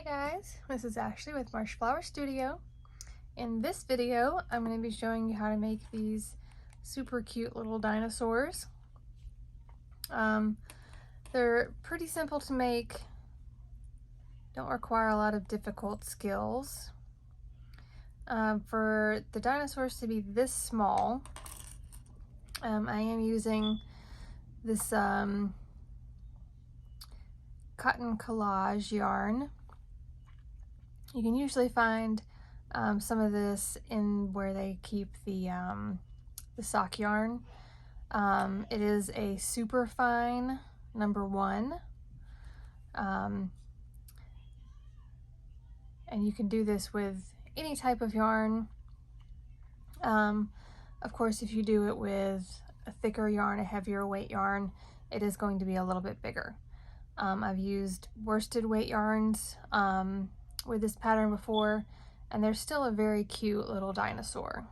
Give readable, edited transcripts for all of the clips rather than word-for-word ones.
Guys, this is Ashley with Marshflower Studio. In this video, I'm going to be showing you how to make these super cute little dinosaurs. They're pretty simple to make, don't require a lot of difficult skills. For the dinosaurs to be this small, I am using this cotton collage yarn. You can usually find some of this in where they keep the sock yarn. It is a super fine #1, and you can do this with any type of yarn. Of course, if you do it with a thicker yarn, a heavier weight yarn, it is going to be a little bit bigger. I've used worsted weight yarns with this pattern before, and they're still a very cute little dinosaur.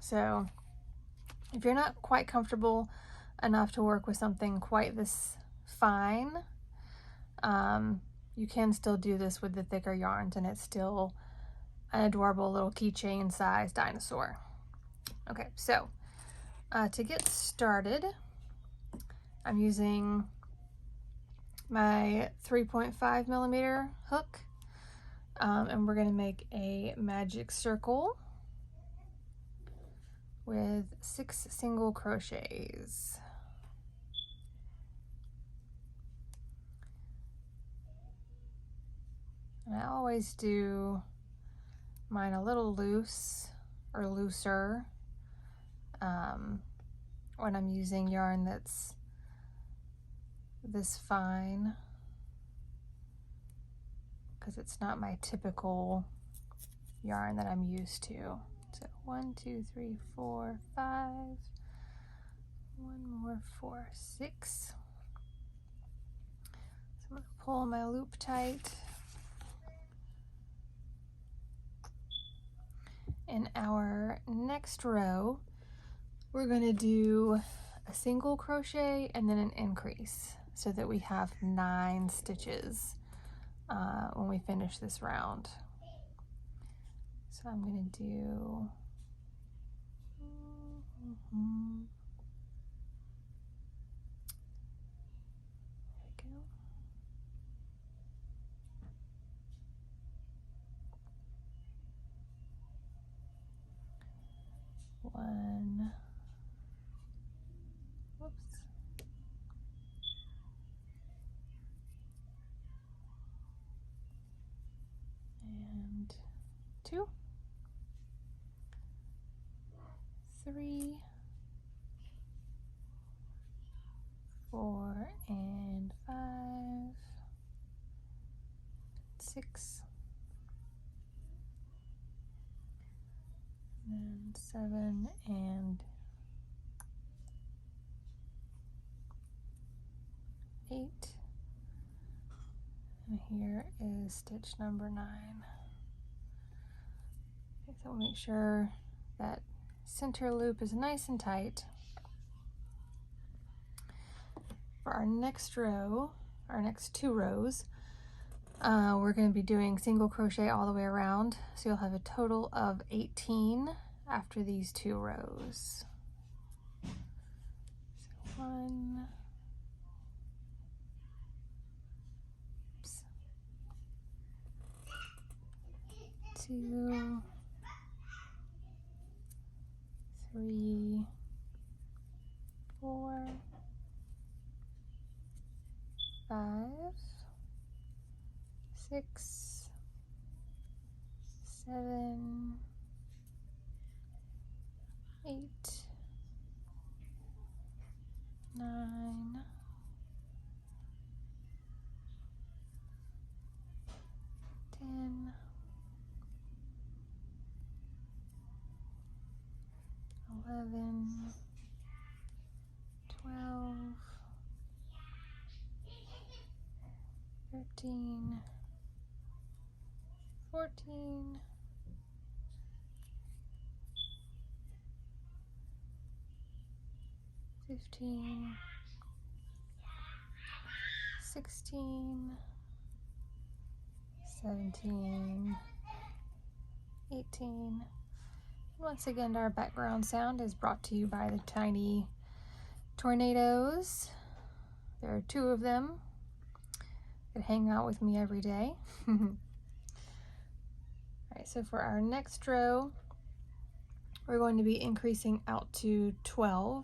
So if you're not quite comfortable enough to work with something quite this fine, you can still do this with the thicker yarns, and it's still an adorable little keychain size dinosaur. Okay, so to get started, I'm using my 3.5mm hook, and we're going to make a magic circle with 6 single crochets. And I always do mine a little loose or looser when I'm using yarn that's this fine, because it's not my typical yarn that I'm used to. So 1, 2, 3, 4, 5, 1 more, 4, 6. So I'm going to pull my loop tight. In our next row, we're going to do a single crochet and then an increase, so that we have 9 stitches when we finish this round. So I'm going to do there we go. 1, whoops, and 2, 3, 4, and 5, 6, and 7, and 8, and here is stitch number 9. Okay, so make sure that center loop is nice and tight. For our next row, our next 2 rows, we're going to be doing single crochet all the way around, so you'll have a total of 18 after these 2 rows. So 1, oops, 2, 3, 4, 5, 6, 7, 8, 9, 10, 11, 12, 13, 14, 15, 16, 17, 18. Once again, our background sound is brought to you by the tiny tornadoes. There are 2 of them that hang out with me every day. Alright, so for our next row, we're going to be increasing out to 12.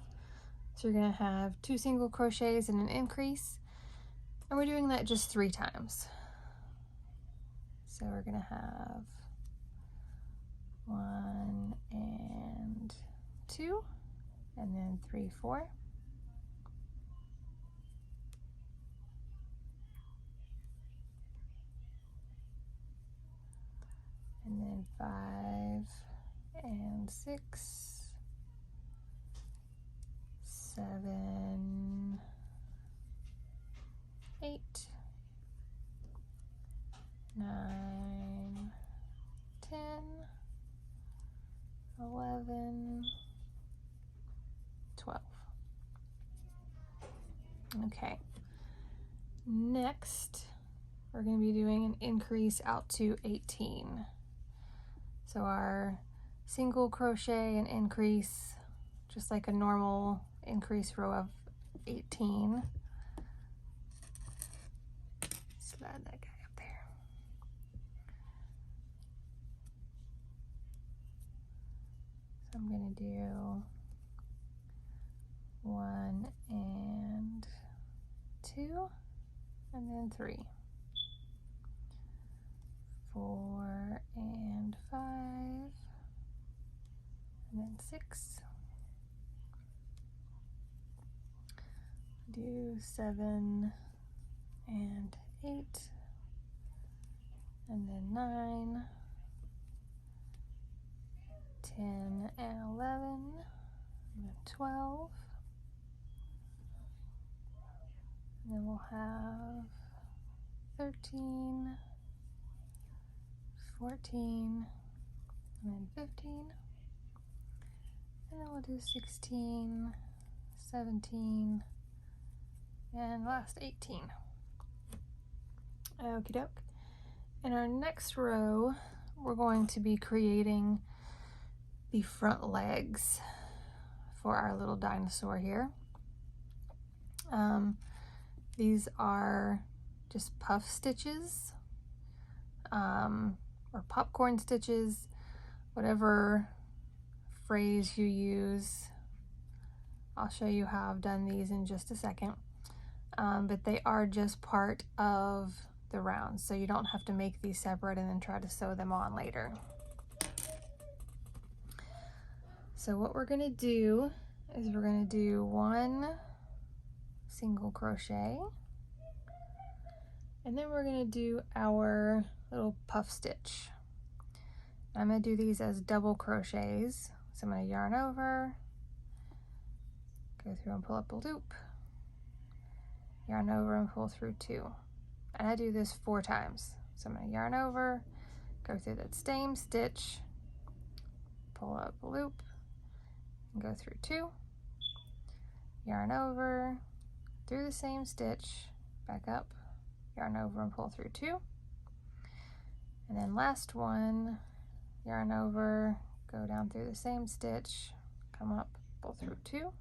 So you're going to have 2 single crochets and an increase, and we're doing that just 3 times. So we're going to have 1 and 2, and then 3, 4. And then 5 and 6, 7, 8, 9, 10, 11, 12. Okay, next we're going to be doing an increase out to 18. So our single crochet and increase, just like a normal increase row of 18. Slide that guy up there. So I'm going to do 1 and 2, and then 3, 4 and 5, and then 6. Do 7 and 8, and then 9, 10 and 11, and then 12. And then we'll have 13, 14, and then 15. And then we'll do 16, 17, and last 18. Okie doke. In our next row, we're going to be creating the front legs for our little dinosaur here. These are just puff stitches, or popcorn stitches, whatever phrase you use. I'll show you how I've done these in just a second. But they are just part of the round, so you don't have to make these separate and then try to sew them on later. So what we're going to do is we're going to do 1 single crochet, and then we're going to do our little puff stitch. I'm going to do these as double crochets. So I'm going to yarn over, go through and pull up a loop, yarn over and pull through 2. And I do this 4 times. So I'm going to yarn over, go through that same stitch, pull up a loop, and go through 2, yarn over, through the same stitch, back up, yarn over and pull through 2. And then last one, yarn over, go down through the same stitch, come up, pull through 2.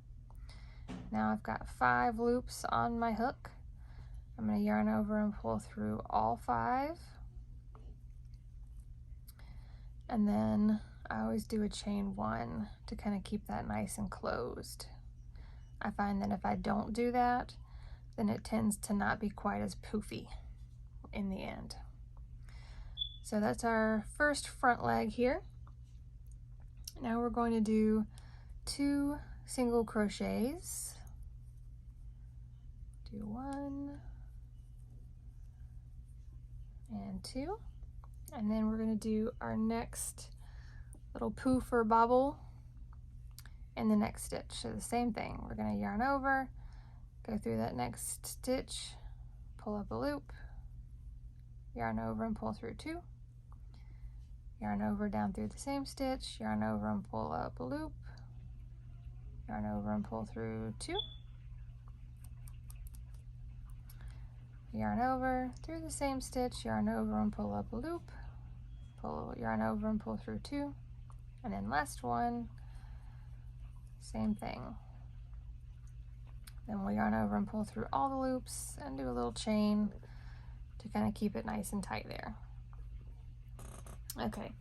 Now I've got 5 loops on my hook. I'm going to yarn over and pull through all 5. And then I always do a chain 1 to kind of keep that nice and closed. I find that if I don't do that, then it tends to not be quite as poofy in the end. So that's our first front leg here. Now we're going to do 2 single crochets. Do 1 and 2, and then we're going to do our next little poof or bobble in the next stitch. So the same thing, we're going to yarn over, go through that next stitch, pull up a loop, yarn over and pull through 2, yarn over down through the same stitch, yarn over and pull up a loop, yarn over and pull through 2, yarn over, through the same stitch, yarn over and pull up a loop, pull, yarn over and pull through 2, and then last one, same thing. Then we'll yarn over and pull through all the loops and do a little chain to kind of keep it nice and tight there. Okay,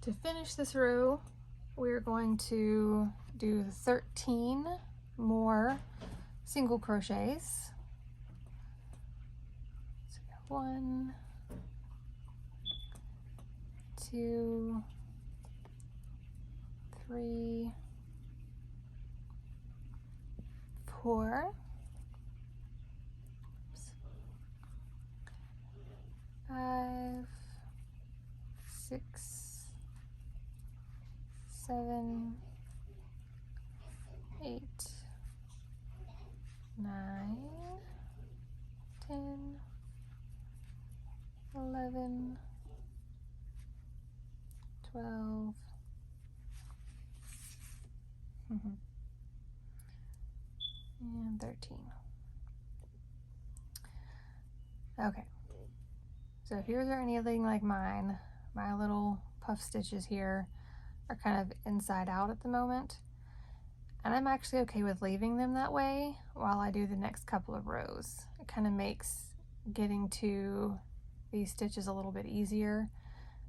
to finish this row, we're going to do 13 more single crochets. So 1, 2, 3, 4, 5, 6, 7, 8, 9, 10, 11, 12, and 13. Okay, so if yours are anything like mine, my little puff stitches here are kind of inside out at the moment, and I'm actually okay with leaving them that way while I do the next couple of rows. It kind of makes getting to these stitches a little bit easier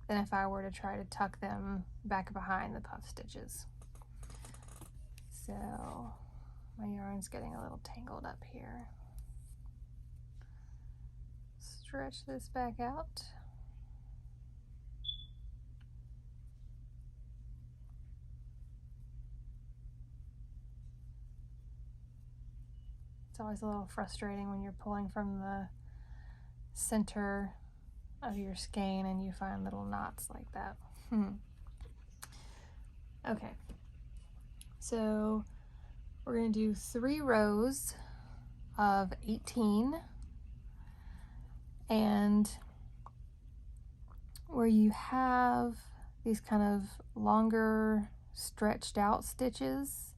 than if I were to try to tuck them back behind the puff stitches. So my yarn's getting a little tangled up here. Stretch this back out. It's always a little frustrating when you're pulling from the center of your skein and you find little knots like that. Okay, so we're going to do 3 rows of 18, and where you have these kind of longer stretched out stitches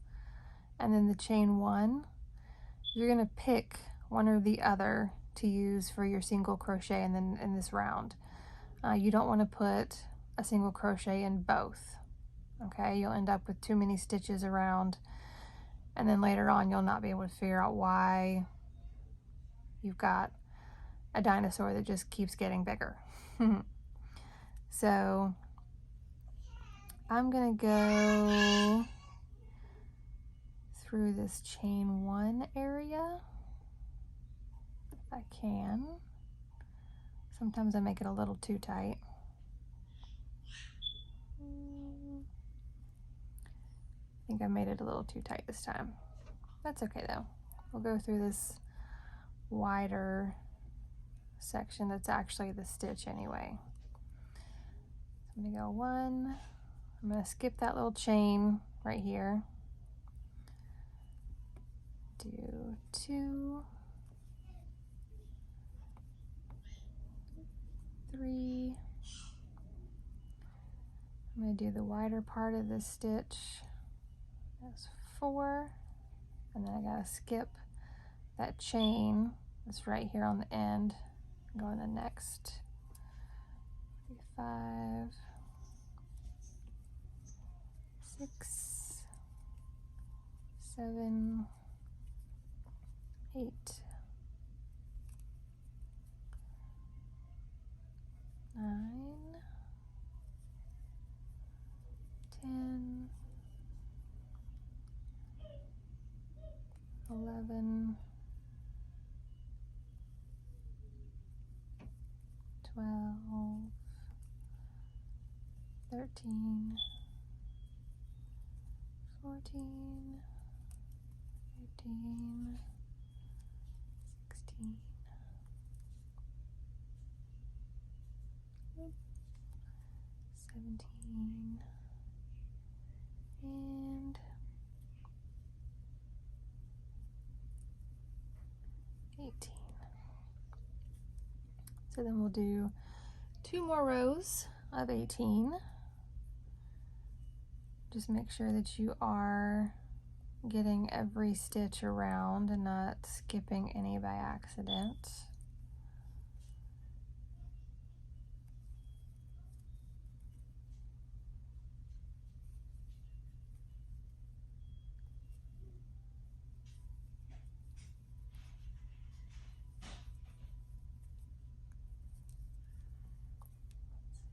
and then the chain 1, you're going to pick one or the other to use for your single crochet and then in this round. You don't want to put a single crochet in both. Okay, you'll end up with too many stitches around, and then later on you'll not be able to figure out why you've got a dinosaur that just keeps getting bigger. So I'm gonna go through this chain 1 area if I can. Sometimes I make it a little too tight. I think I made it a little too tight this time. That's okay though. We'll go through this wider section that's actually the stitch anyway. So I'm gonna go 1, I'm gonna skip that little chain right here. Do 2, 3, I'm gonna do the wider part of this stitch. That's 4, and then I gotta skip that chain that's right here on the end. Go in the next 5, 6, 7, 8, 9, 10, 11, 12, 13, 14, 15, 16, 17, and 18. So then we'll do 2 more rows of 18. Just make sure that you are getting every stitch around and not skipping any by accident.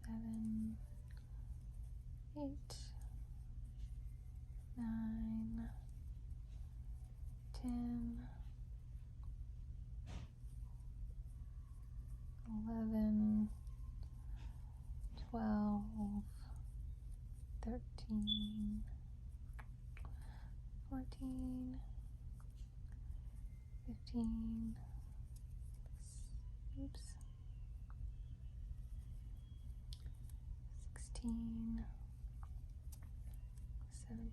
Seven, 8, 9, 10, 11, 12, 13, 14, 15, oops, 16, 17,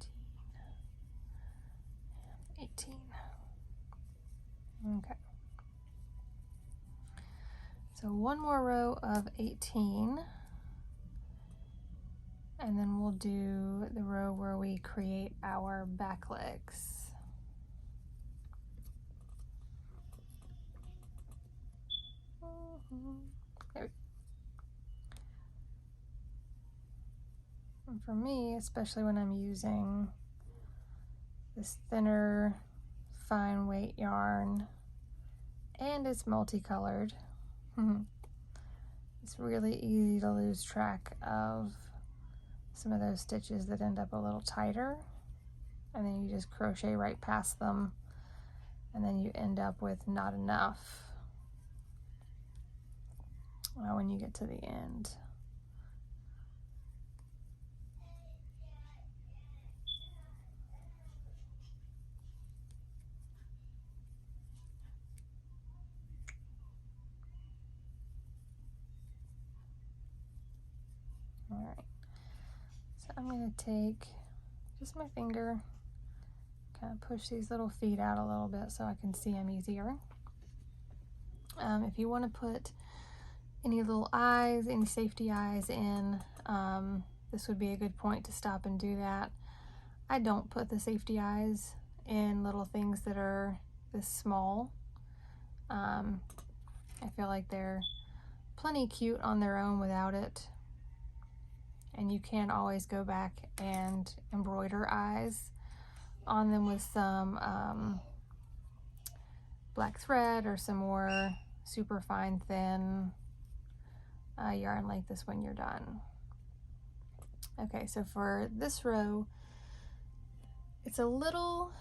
18. Okay. So one more row of 18, and then we'll do the row where we create our back legs. There. And for me, especially when I'm using this thinner fine weight yarn and it's multicolored, it's really easy to lose track of some of those stitches that end up a little tighter, and then you just crochet right past them, and then you end up with not enough when you get to the end. All right, so I'm going to take just my finger, kind of push these little feet out a little bit so I can see them easier. If you want to put any little eyes, any safety eyes in, this would be a good point to stop and do that. I don't put the safety eyes in little things that are this small. I feel like they're plenty cute on their own without it. And you can always go back and embroider eyes on them with some black thread or some more super fine thin yarn like this when you're done. Okay, so for this row, it's a little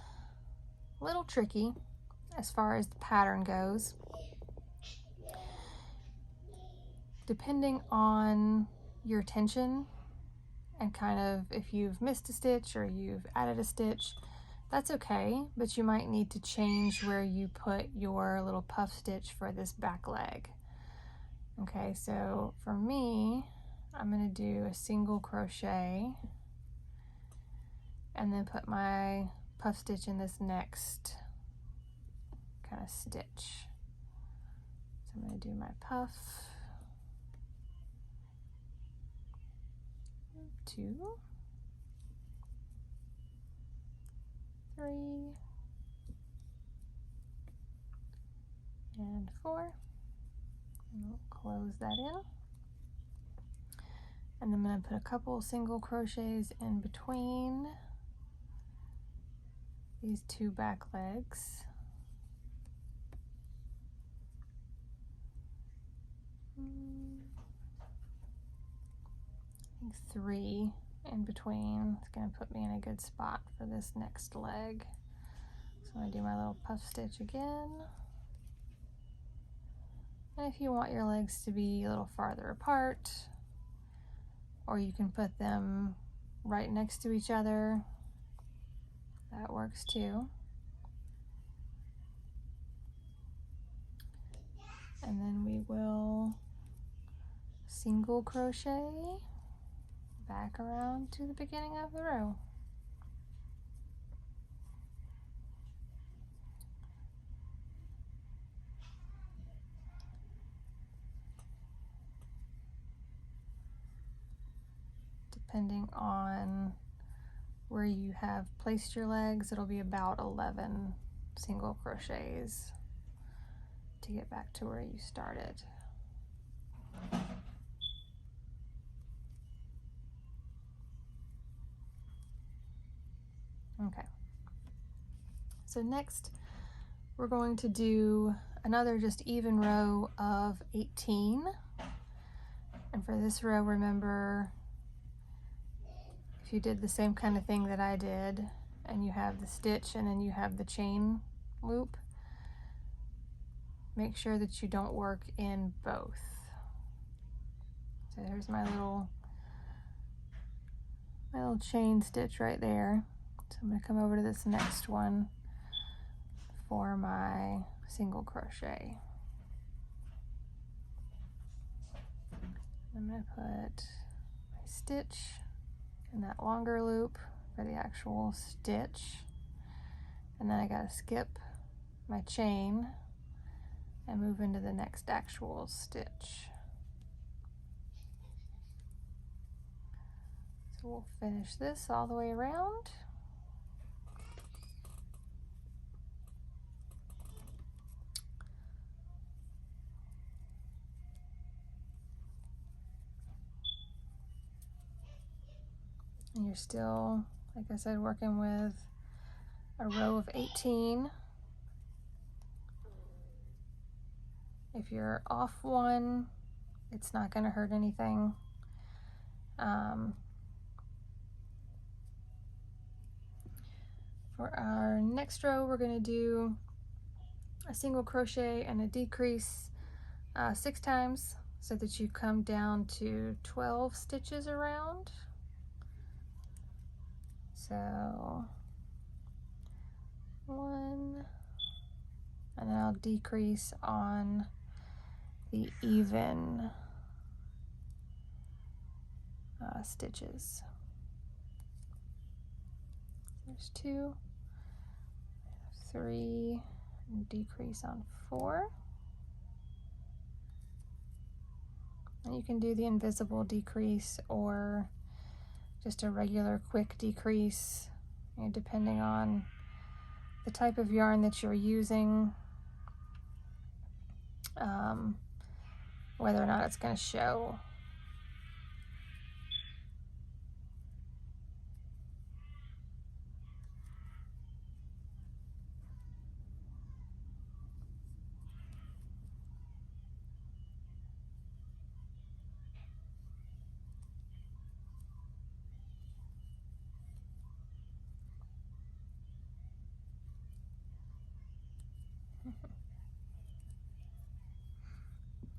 tricky as far as the pattern goes. Depending on your tension and kind of if you've missed a stitch or you've added a stitch, that's okay, but you might need to change where you put your little puff stitch for this back leg. Okay, so for me, I'm going to do a single crochet and then put my puff stitch in this next kind of stitch. So I'm going to do my puff, 2, 3, and 4, and we'll close that in. And then I'm going to put a couple single crochets in between these 2 back legs. I think 3 in between. It's going to put me in a good spot for this next leg. So I'm going to do my little puff stitch again. And if you want your legs to be a little farther apart, or you can put them right next to each other, that works too. And then we will single crochet back around to the beginning of the row. Depending on where you have placed your legs, it'll be about 11 single crochets to get back to where you started. Okay, so next we're going to do another just even row of 18. And for this row, remember, if you did the same kind of thing that I did, and you have the stitch and then you have the chain loop, make sure that you don't work in both. So there's my little chain stitch right there. So I'm going to come over to this next one for my single crochet. I'm going to put my stitch in that longer loop for the actual stitch, and then I got to skip my chain and move into the next actual stitch. So we'll finish this all the way around. And you're still, like I said, working with a row of 18. If you're off one, it's not going to hurt anything. For our next row, we're going to do a single crochet and a decrease 6 times so that you come down to 12 stitches around. So 1, and then I'll decrease on the even stitches. There's 2, 3, and decrease on 4. And you can do the invisible decrease or just a regular quick decrease, depending on the type of yarn that you're using, whether or not it's going to show.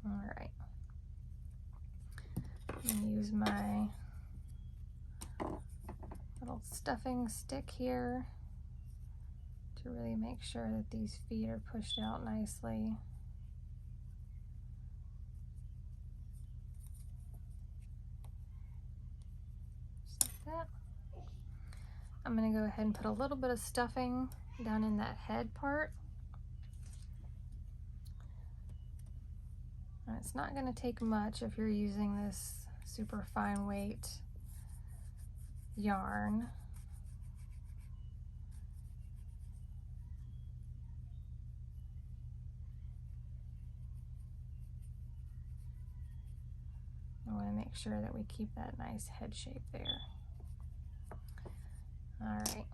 All right. I'm going to use my little stuffing stick here to really make sure that these feet are pushed out nicely. Just like that. I'm going to go ahead and put a little bit of stuffing down in that head part. And it's not going to take much if you're using this super fine weight yarn. I want to make sure that we keep that nice head shape there. All right.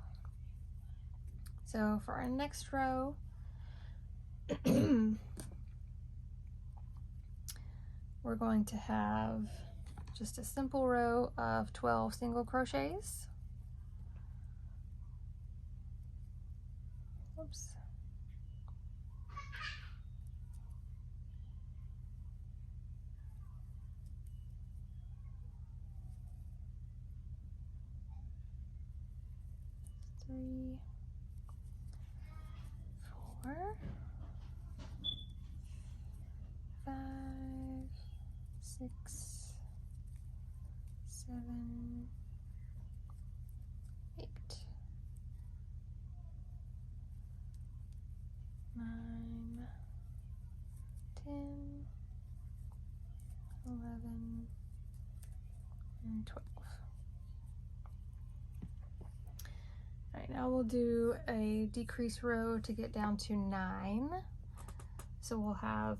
So for our next row, we're going to have just a simple row of 12 single crochets. Oops. Three, 4, 5, 6, 7, 8, 9, 10, 11, and 12. now we'll do a decrease row to get down to 9. So we'll have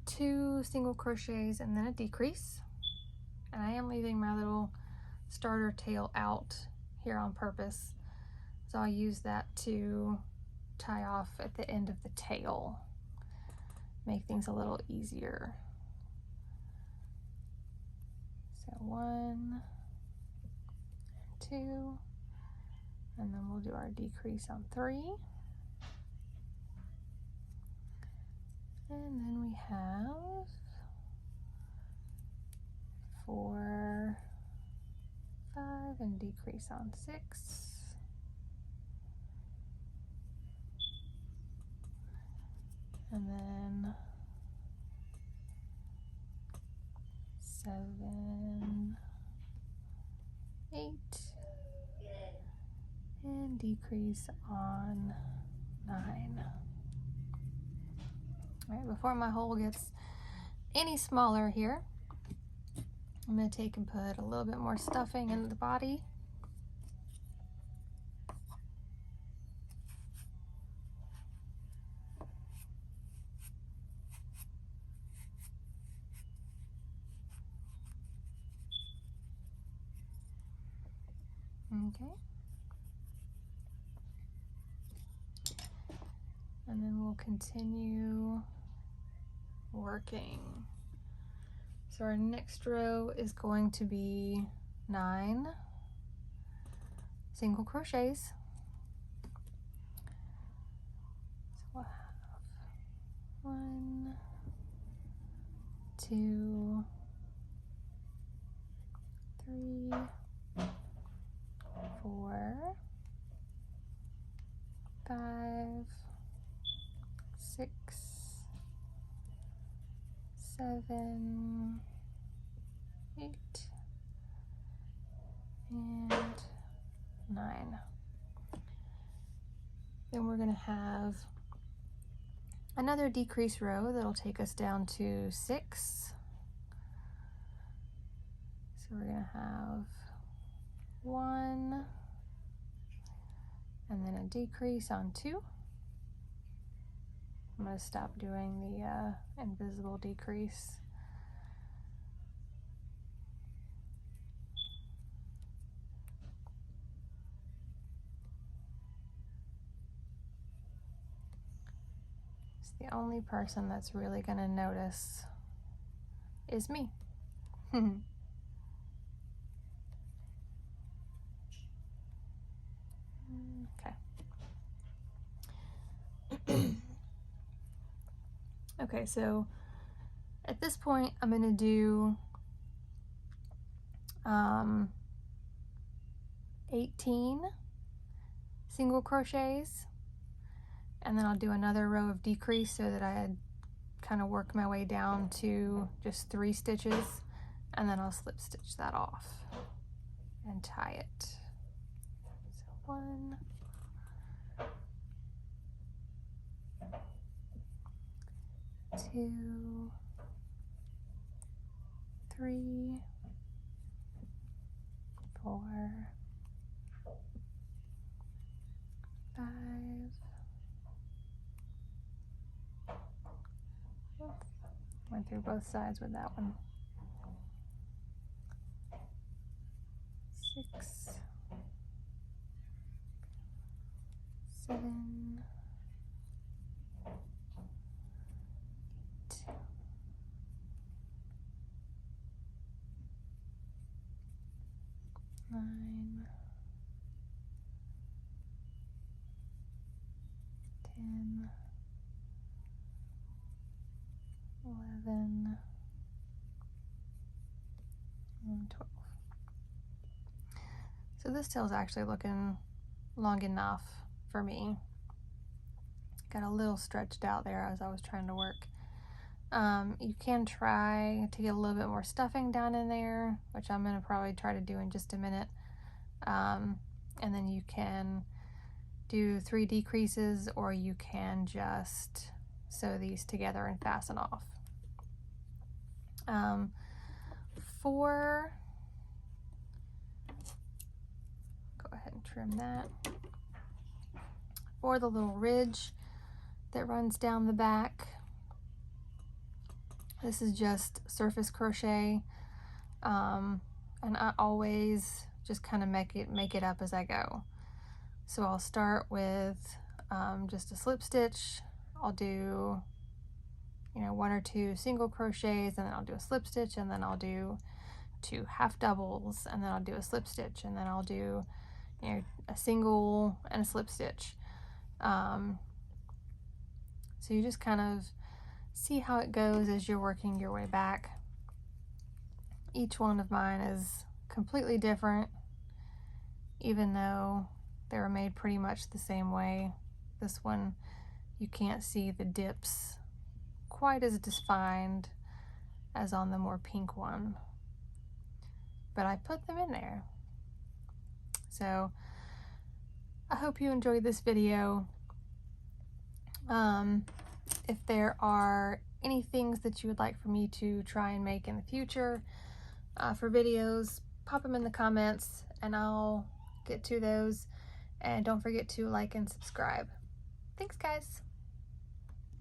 2 single crochets and then a decrease. And I am leaving my little starter tail out here on purpose. So I'll use that to tie off at the end of the tail. Make things a little easier. So 1, 2, and then we'll do our decrease on 3. And then we have 4, 5, and decrease on 6. And then 7, 8, and decrease on 9. All right, before my hole gets any smaller here, I'm going to take and put a little bit more stuffing into the body. Okay. And then we'll continue working. So our next row is going to be 9 single crochets. So we'll have 1, 2, 3, 4, 5, 6, 7, 8, and 9. Then we're going to have another decrease row that'll take us down to 6. So we're going to have 1, and then a decrease on 2. I'm going to stop doing the invisible decrease. The only person that's really going to notice is me. Okay. Okay, so at this point I'm going to do 18 single crochets, and then I'll do another row of decrease so that I kind of work my way down to just 3 stitches, and then I'll slip stitch that off and tie it. So 1, 2, 3, 4, 5. Went through both sides with that one. 6, 7, 8, 9, 10, 11, and 12. So this tail is actually looking long enough for me. Got a little stretched out there as I was trying to work. You can try to get a little bit more stuffing down in there, which I'm going to probably try to do in just a minute. And then you can do 3 decreases, or you can just sew these together and fasten off. For ahead and trim that. For the little ridge that runs down the back, this is just surface crochet, and I always just kind of make it up as I go. So I'll start with just a slip stitch. I'll do, you know, 1 or 2 single crochets, and then I'll do a slip stitch, and then I'll do 2 half doubles, and then I'll do a slip stitch, and then I'll do, you know, a single and a slip stitch. So you just kind of see how it goes as you're working your way back. Each one of mine is completely different, even though they were made pretty much the same way. This one, you can't see the dips quite as defined as on the more pink one, but I put them in there. So I hope you enjoyed this video. If there are any things that you would like for me to try and make in the future for videos, pop them in the comments and I'll get to those. And don't forget to like and subscribe. Thanks, guys.